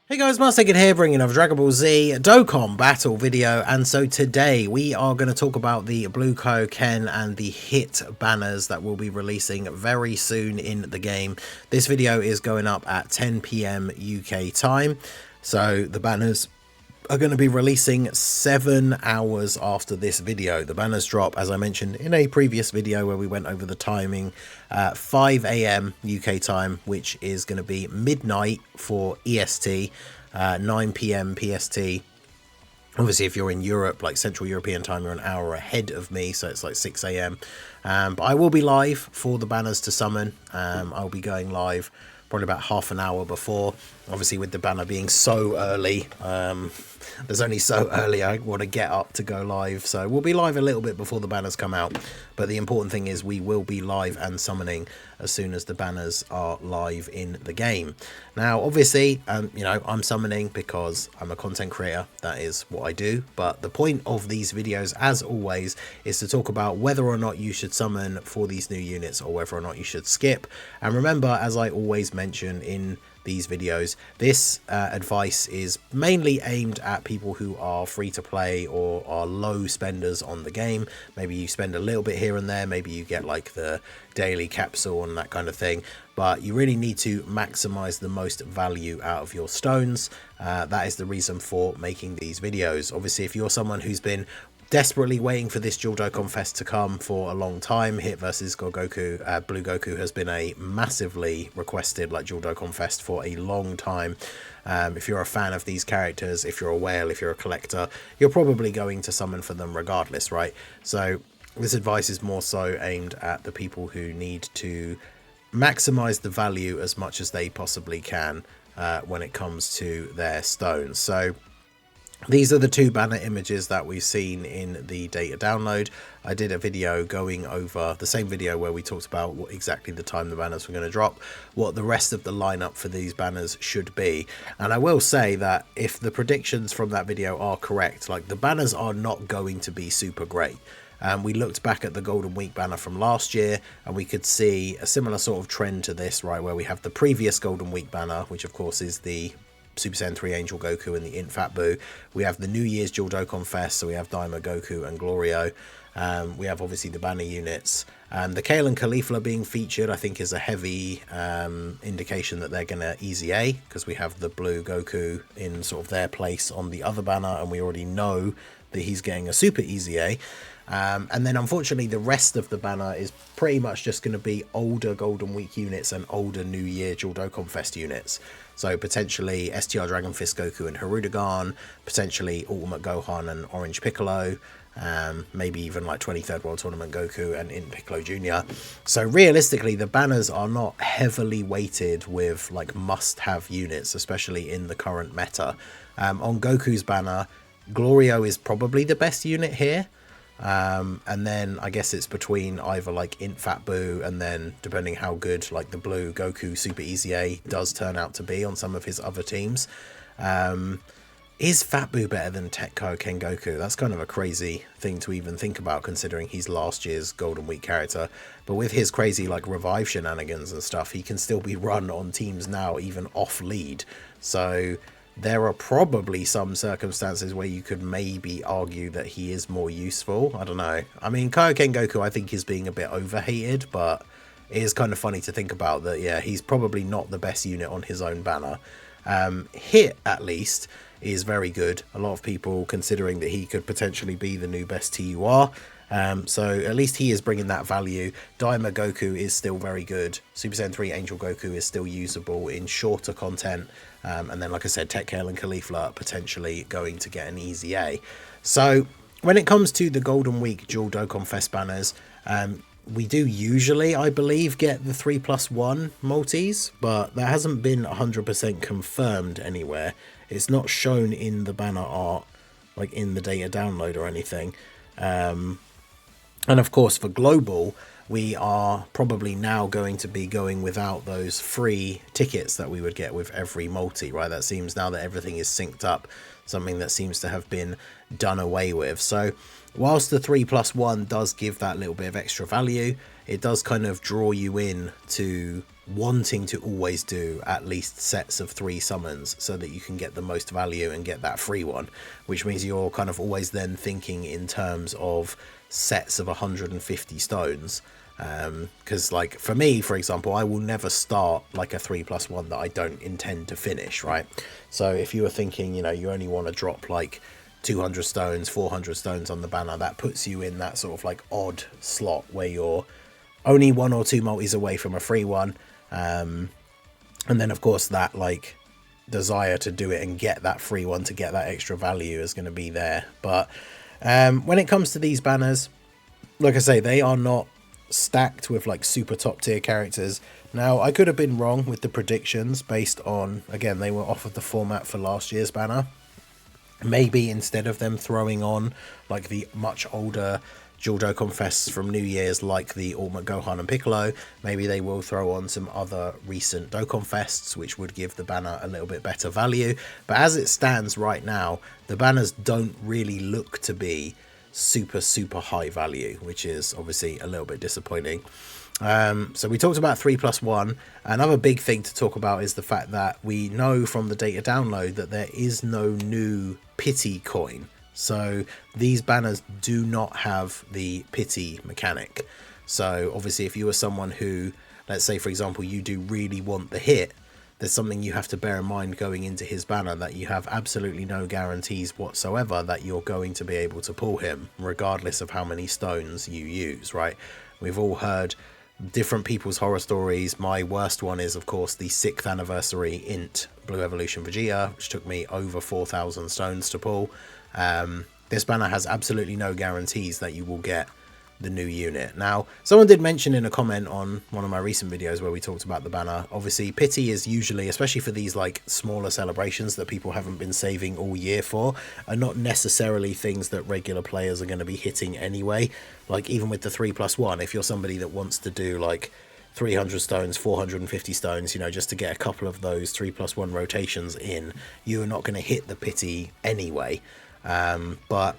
Hey guys, Marsegid here, bringing another Dragon Ball Z Dokkan battle video, and so today we are going to talk about the Blue Kaioken and the hit banners that will be releasing very soon in the game. This video is going up at 10 PM UK time, so the banners are going to be releasing 7 hours after this video. The banners drop, as I mentioned in a previous video where we went over the timing, 5 AM UK time, which is going to be midnight for EST, 9 PM PST. Obviously, if you're in Europe, like Central European time, you're an hour ahead of me, so it's like 6 AM. But I will be live for the banners to summon. I'll be going live probably about half an hour before. Obviously, with the banner being so early, there's only so early I want to get up to go live, so we'll be live a little bit before the banners come out. But the important thing is we will be live and summoning as soon as the banners are live in the game. Now obviously, you know, I'm summoning because I'm a content creator. That is what I do. But the point of these videos, as always, is to talk about whether or not you should summon for these new units or whether or not you should skip. And remember, as I always mention in these videos, this advice is mainly aimed at people who are free to play or are low spenders on the game. Maybe you spend a little bit here and there, maybe you get like the daily capsule and that kind of thing, but you really need to maximize the most value out of your stones. That is the reason for making these videos. Obviously, if you're someone who's been desperately waiting for this Dual Dokkan Fest to come for a long time, Hit versus Goku, Blue Goku has been a massively requested like Dual Dokkan Fest for a long time. If you're a fan of these characters, if you're a whale, if you're a collector, you're probably going to summon for them regardless, right? So this advice is more so aimed at the people who need to maximize the value as much as they possibly can when it comes to their stones. So these are the two banner images that we've seen in the data download. I did a video going over the same video where we talked about what exactly the time the banners were going to drop, what the rest of the lineup for these banners should be. And I will say that if the predictions from that video are correct, like the banners are not going to be super great. We looked back at the Golden Week banner from last year and we could see a similar sort of trend to this, right, where we have the previous Golden Week banner, which of course is the Super Saiyan 3 Angel Goku and the INT Fat Buu. We have the New Year's Dual Dokkan Fest, so we have Daima Goku and Glorio. We have obviously the banner units. The Kale and Caulifla being featured, I think, is a heavy indication that they're going to easy A, because we have the Blue Goku in sort of their place on the other banner, and we already know that he's getting a super easy A. And then unfortunately the rest of the banner is pretty much just going to be older Golden Week units and older New Year Dual Dokkan Fest units. So potentially STR Dragon Fist Goku and Hirudegarn, potentially Ultimate Gohan and Orange Piccolo, maybe even like 23rd World Tournament Goku and INT Piccolo Jr. So realistically the banners are not heavily weighted with like must-have units, especially in the current meta. On Goku's banner, Glorio is probably the best unit here. And then I guess it's between either like INT Fat Buu and then depending how good like the Blue Goku Super Easy A does turn out to be on some of his other teams. Is Fat Buu better than TEQ Kaioken Goku? That's kind of a crazy thing to even think about considering he's last year's Golden Week character. But with his crazy like revive shenanigans and stuff, he can still be run on teams now even off lead. So there are probably some circumstances where you could maybe argue that he is more useful. I don't know. I mean, Kaioken Goku I think is being a bit overhated, but it is kind of funny to think about that, yeah, he's probably not the best unit on his own banner. Hit, at least, is very good. A lot of people considering that he could potentially be the new best TUR. So at least he is bringing that value. Daima Goku is still very good. Super Saiyan 3 Angel Goku is still usable in shorter content. And then, like I said, TEQ and Caulifla are potentially going to get an easy A. So when it comes to the Golden Week Dual Dokkan Fest banners, we do usually, I believe, get the 3+1 multis, but that hasn't been 100% confirmed anywhere. It's not shown in the banner art, like in the data download or anything. And of course, for global, we are probably now going to be going without those free tickets that we would get with every multi, right? That seems now that everything is synced up. something that seems to have been done away with. So whilst the 3+1 does give that little bit of extra value, it does kind of draw you in to wanting to always do at least sets of 3 summons so that you can get the most value and get that free one, which means you're kind of always then thinking in terms of sets of 150 stones. Because like for me, for example, I will never start like a 3+1 that I don't intend to finish, right? So if you were thinking, you know, you only want to drop like 200 stones, 400 stones on the banner, that puts you in that sort of like odd slot where you're only 1 or 2 multis away from a free one. And then of course that like desire to do it and get that free one to get that extra value is going to be there. But when it comes to these banners, like I say, they are not stacked with like super top tier characters. Now I could have been wrong with the predictions based on, again, they were off of the format for last year's banner. Maybe instead of them throwing on like the much older dual Dokkan Fests from New Year's like the Ultimate Gohan and Piccolo, maybe they will throw on some other recent Dokkan Fests which would give the banner a little bit better value. But as it stands right now, the banners don't really look to be super high value, which is obviously a little bit disappointing. So we talked about 3+1. Another big thing to talk about is the fact that we know from the data download that there is no new pity coin. So these banners do not have the pity mechanic. So obviously if you are someone who, let's say for example, you do really want the hit, there's something you have to bear in mind going into his banner, that you have absolutely no guarantees whatsoever that you're going to be able to pull him, regardless of how many stones you use, right? We've all heard different people's horror stories. My worst one is, of course, the 6th anniversary INT Blue Evolution Vegeta, which took me over 4,000 stones to pull. This banner has absolutely no guarantees that you will get the new unit. Now, someone did mention in a comment on one of my recent videos where we talked about the banner, obviously pity is usually, especially for these like smaller celebrations that people haven't been saving all year for, are not necessarily things that regular players are going to be hitting anyway. Like even with the 3+1, if you're somebody that wants to do like 300 stones, 450 stones, you know, just to get a couple of those 3+1 rotations in, you're not going to hit the pity anyway. But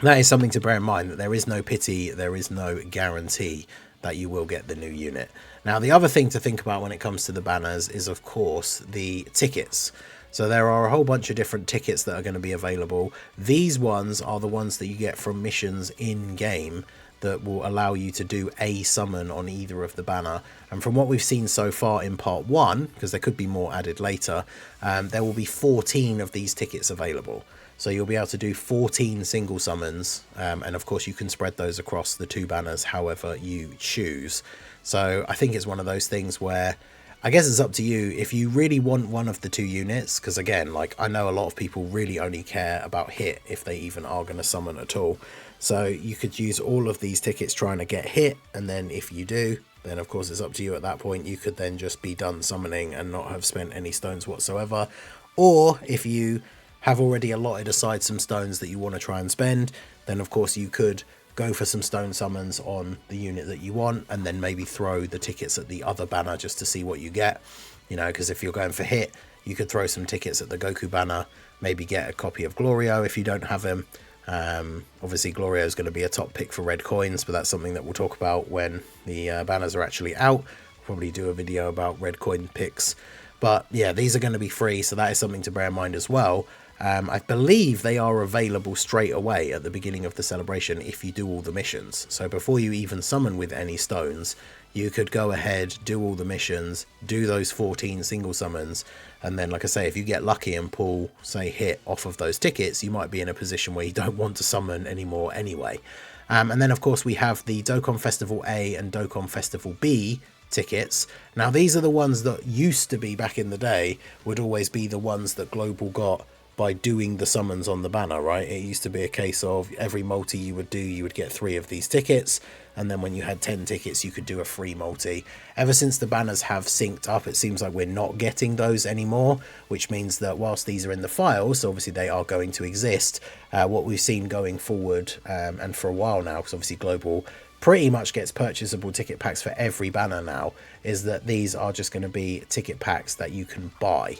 that is something to bear in mind, that there is no pity, there is no guarantee that you will get the new unit. Now, the other thing to think about when it comes to the banners is, of course, the tickets. So there are a whole bunch of different tickets that are going to be available. These ones are the ones that you get from missions in-game that will allow you to do a summon on either of the banner. And from what we've seen so far in part 1, because there could be more added later, there will be 14 of these tickets available. So you'll be able to do 14 single summons, and of course you can spread those across the 2 banners however you choose. So I think it's one of those things where I guess it's up to you if you really want one of the 2 units, because again, like I know a lot of people really only care about hit if they even are going to summon at all. So you could use all of these tickets trying to get hit, and then if you do, then of course it's up to you at that point. You could then just be done summoning and not have spent any stones whatsoever. Or if you have already allotted aside some stones that you want to try and spend, then of course you could go for some stone summons on the unit that you want, and then maybe throw the tickets at the other banner just to see what you get. You know, because if you're going for hit, you could throw some tickets at the Goku banner, maybe get a copy of Glorio if you don't have him. Obviously Glorio is going to be a top pick for red coins, but that's something that we'll talk about when the banners are actually out. Probably do a video about red coin picks. But yeah, these are going to be free, so that is something to bear in mind as well. I believe they are available straight away at the beginning of the celebration if you do all the missions. So before you even summon with any stones, you could go ahead, do all the missions, do those 14 single summons, and then, like I say, if you get lucky and pull, say, hit off of those tickets, you might be in a position where you don't want to summon anymore anyway. And then, of course, we have the Dokkan Festival A and Dokkan Festival B tickets. Now, these are the ones that used to be, back in the day, would always be the ones that Global got by doing the summons on the banner, right? It used to be a case of every multi you would do, you would get 3 of these tickets, and then when you had 10 tickets, you could do a free multi. Ever since the banners have synced up, it seems like we're not getting those anymore, which means that whilst these are in the files, so obviously they are going to exist, what we've seen going forward, and for a while now, because obviously Global pretty much gets purchasable ticket packs for every banner now, is that these are just going to be ticket packs that you can buy.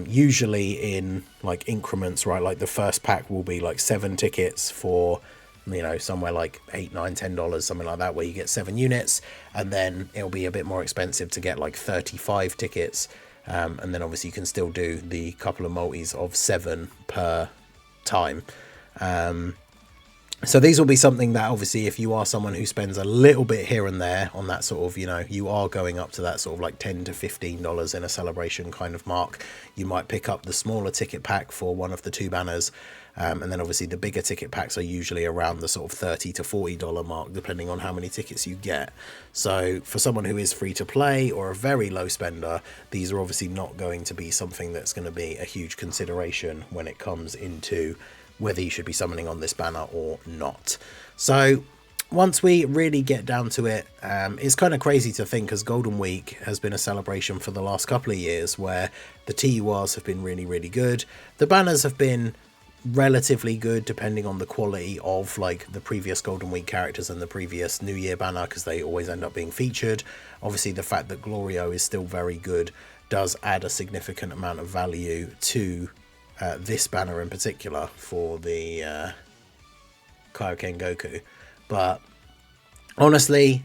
usually in like increments, right? Like the first pack will be like 7 tickets for, you know, somewhere like $8, $9, $10, something like that, where you get 7 units, and then it'll be a bit more expensive to get like 35 tickets, and then obviously you can still do the couple of multis of 7 per time. So these will be something that obviously if you are someone who spends a little bit here and there on that sort of, you know, you are going up to that sort of like $10 to $15 in a celebration kind of mark, you might pick up the smaller ticket pack for one of the 2 banners. And then obviously the bigger ticket packs are usually around the sort of $30 to $40 mark, depending on how many tickets you get. So for someone who is free to play or a very low spender, these are obviously not going to be something that's going to be a huge consideration when it comes into whether you should be summoning on this banner or not. So once we really get down to it, it's kind of crazy to think, because Golden Week has been a celebration for the last couple of years where the TURs have been really, really good. The banners have been relatively good depending on the quality of like the previous Golden Week characters and the previous New Year banner, because they always end up being featured. Obviously the fact that Glorio is still very good does add a significant amount of value to this banner in particular for the Kaioken Goku. But honestly,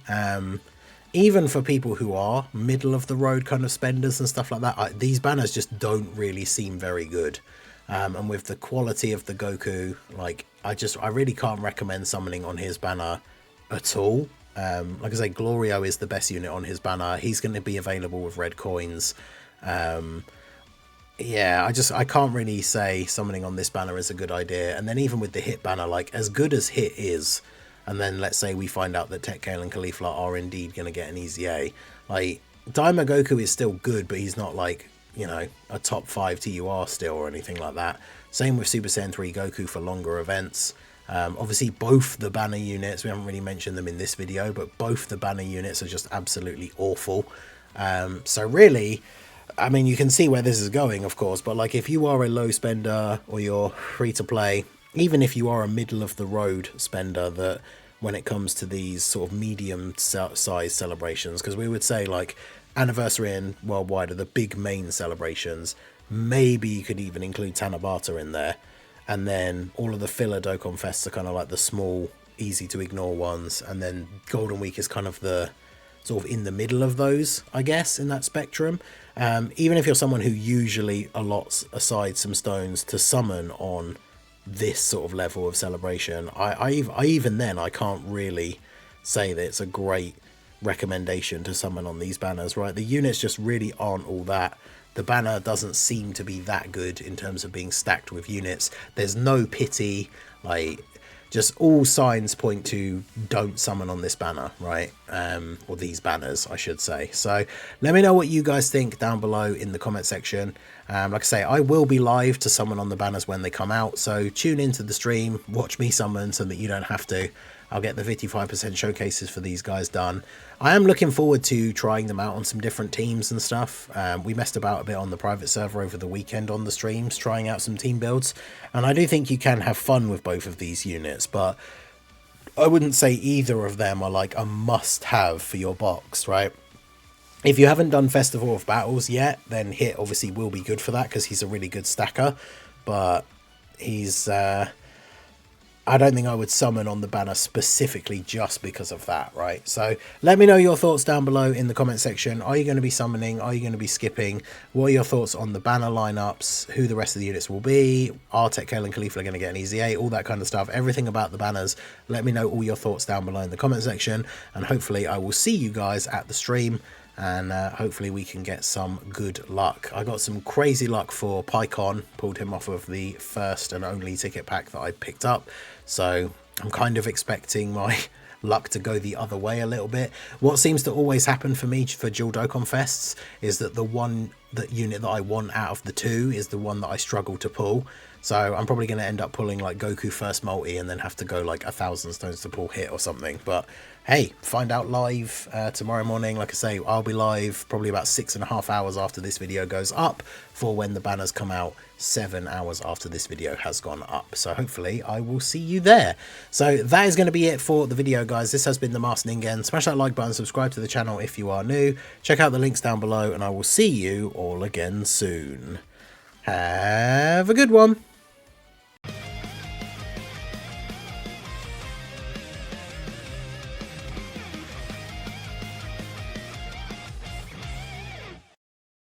even for people who are middle of the road kind of spenders and stuff like that, these banners just don't really seem very good. And with the quality of the Goku, like I really can't recommend summoning on his banner at all. Like I say, Glorio is the best unit on his banner. He's going to be available with red coins. Yeah, I can't really say summoning on this banner is a good idea. And then even with the Hit banner, like as good as Hit is, and then let's say we find out that TEQ Kaioken Goku are indeed going to get an easy A, like Daima Goku is still good, but he's not like, you know, a top 5 TUR still or anything like that. Same with Super Saiyan 3 Goku for longer events. Obviously both the banner units, we haven't really mentioned them in this video, but both the banner units are just absolutely awful. So really, I mean, you can see where this is going, of course, but like if you are a low spender or you're free to play, even if you are a middle of the road spender, that when it comes to these sort of medium size celebrations, because we would say like Anniversary and Worldwide are the big main celebrations, maybe you could even include Tanabata in there, and then all of the filler Dokkan Fests are kind of like the small, easy to ignore ones, and then Golden Week is kind of the sort of in the middle of those, I guess, in that spectrum. Even if you're someone who usually allots aside some stones to summon on this sort of level of celebration, I even then I can't really say that it's a great recommendation to summon on these banners, right? The units just really aren't all that. The banner doesn't seem to be that good in terms of being stacked with units. There's no pity, like just all signs point to don't summon on this banner, right? Or these banners, I should say. So let me know what you guys think down below in the comment section. Like I say, I will be live to summon on the banners when they come out, so tune into the stream, watch me summon so that you don't have to. I'll get the 55% showcases for these guys done. I am looking forward to trying them out on some different teams and stuff. We messed about a bit on the private server over the weekend on the streams, trying out some team builds. And I do think you can have fun with both of these units, but I wouldn't say either of them are like a must-have for your box, right? If you haven't done Festival of Battles yet, then Hit obviously will be good for that because he's a really good stacker. But he's... I don't think I would summon on the banner specifically just because of that, right? So let me know your thoughts down below in the comment section. Are you going to be summoning? Are you going to be skipping? What are your thoughts on the banner lineups? Who the rest of the units will be? Are TEQ Kaioken Goku going to get an easy A? All that kind of stuff. Everything about the banners. Let me know all your thoughts down below in the comment section. And hopefully I will see you guys at the stream. And hopefully we can get some good luck. I got some crazy luck for PyCon, pulled him off of the first and only ticket pack that I picked up. So I'm kind of expecting my luck to go the other way a little bit. What seems to always happen for me for dual Dokkan Fests is that the unit that I want out of the two is the one that I struggle to pull. So I'm probably going to end up pulling like Goku first multi and then have to go like 1,000 stones to pull Hit or something. But hey, find out live tomorrow morning. Like I say, I'll be live probably about 6.5 hours after this video goes up for when the banners come out, 7 hours after this video has gone up. So hopefully I will see you there. So that is going to be it for the video, guys. This has been the Master Ningen. Smash that like button, subscribe to the channel if you are new. Check out the links down below and I will see you all again soon. Have a good one.